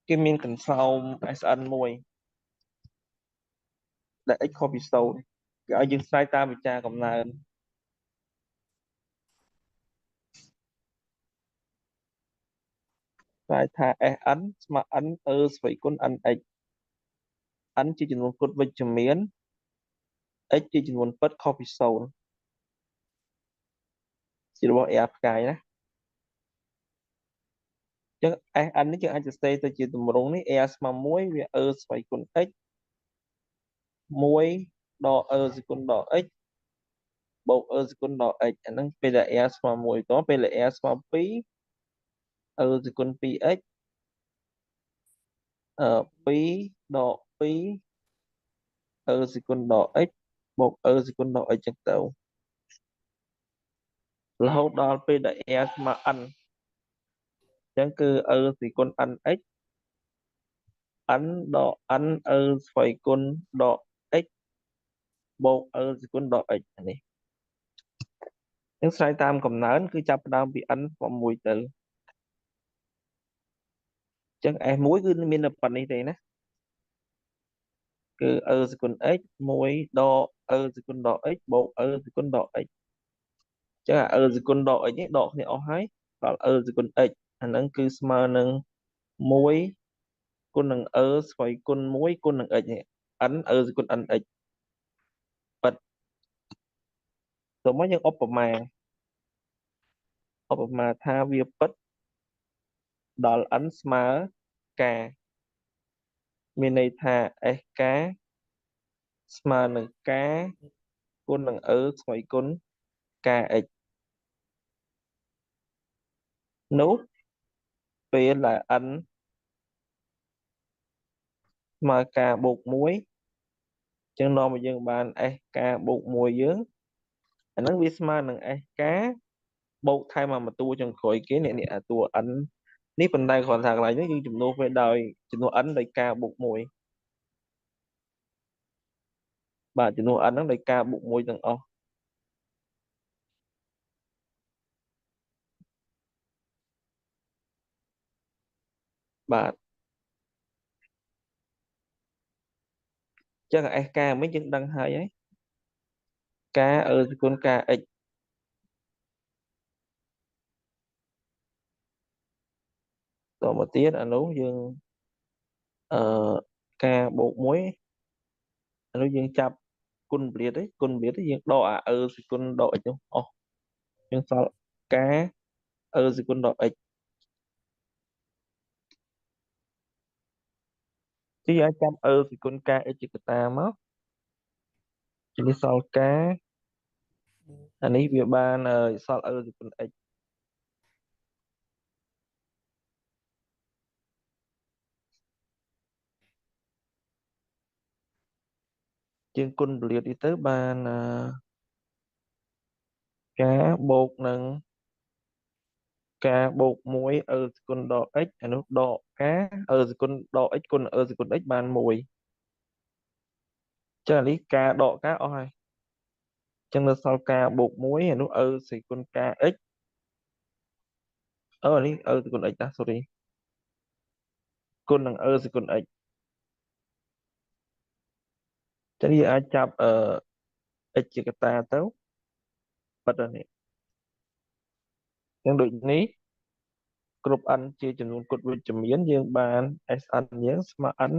គេមានកន្សោម SN មួយដែល x ខុសពី0គេឲ្យយើងស្រាយតាមវិចារកំណើនស្រាយថា SN ស្មើ n ស្វ័យគុណ nx n ជាចំនួនគត់វិជ្ជមាន x ជាចំនួនពិតខុសពី0ជារបស់ r ផ្កាយណាអញ្ចឹង SN នេះយើងអាចសរសេរទៅជាទម្រង់នេះ r ស្មើ1វា ស្វ័យគុណ x 1ដក សេគុណដក x បូក សេគុណដក x អាហ្នឹងពេលដែល r ស្មើ1តពេលដែល r ស្មើ2 សេគុណ 2x 2ដក2សេគុណដក x បូកសេគុណដក x ចឹងទៅរហូតដល់ពេលដែល r ស្មើ n អញ្ចឹងគឺសេគុណ nx n ដក n ស្វ័យគុណដក x បូកសេគុណដក x នេះអញ្ចឹងស្រាយតាមកំណើនគឺចាប់ផ្ដើមពី n ស្មើ1ទៅអញ្ចឹង s1 គឺមានតែប៉ុណ្្នេះទេណាគឺសេគុណ x 1ដកសេគុណដក x បូកសេគុណដក x អញ្ចឹងសេគុណដក x នេះដកគ្នាអស់ហើយដល់សេគុណ x អាហ្នឹងគឺស្មើនឹង1គុណនឹងស្វ័យគុណ1គុណនឹង x នេះ n សេគុណ nx ប៉ិតតោះមកយើងឧបមាថាវាប៉ិតដល់ n ស្មើការមានន័យថា sk ស្មើនឹងការគុណនឹងស្វ័យគុណការ x នោះពេលដែល n ស្មើការបូក1ចឹងនាំឲ្យយើងបាន sk បូក1យើងអាហ្នឹងវាស្មើនឹង sk បូកថែមមកតួចុងក្រោយគេនេះអាតួ n នេះប៉ុន្តែគ្រាន់ថាកន្លែងនេះយើងជំនួសវាដោយចំនួន n ដោយការបូក1បាទចំនួន n ហ្នឹងដោយការបូក1ទាំងអស់បាទចឹង sk មិញយើងដឹងហើយការសគុណការ x តមកទៀតអានោះយើងអឺការបូក1អានោះយើងចាប់គុណពលាតគុណពលាតយើងដកសគុណដក x នោះអស់យើងសល់ការសគុណដក x ទីអាចចាប់សគុណការ x ជាកតាមកជានេះសល់ការអានេះវាបានសល់សគុណ x ជាងគុណពលាតនេះទៅបានការបូកនឹងការបូក1សគុណដក x អានោះដកការសគុណដក x គុណសគុណ x បាន1ចឹងអានេះការដកការអស់ហើយចឹងនៅសល់ការបូក1អានោះសគុណការ x អានេះសគុណ x ណា sorry គុណនឹងសគុណ x ចឹងយើងអាចចាប់x ជាកតាទៅប៉ិតនេះចឹងដូចនេះគ្រប់ n ជាចំនួនគត់វិជ្ជមានយើងបាន sn យើងស្មើ n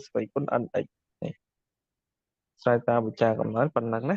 ស្វ័យគុណ nx នេះស្រាយតាមវិចារកំណើនប៉ុណ្ណឹងណា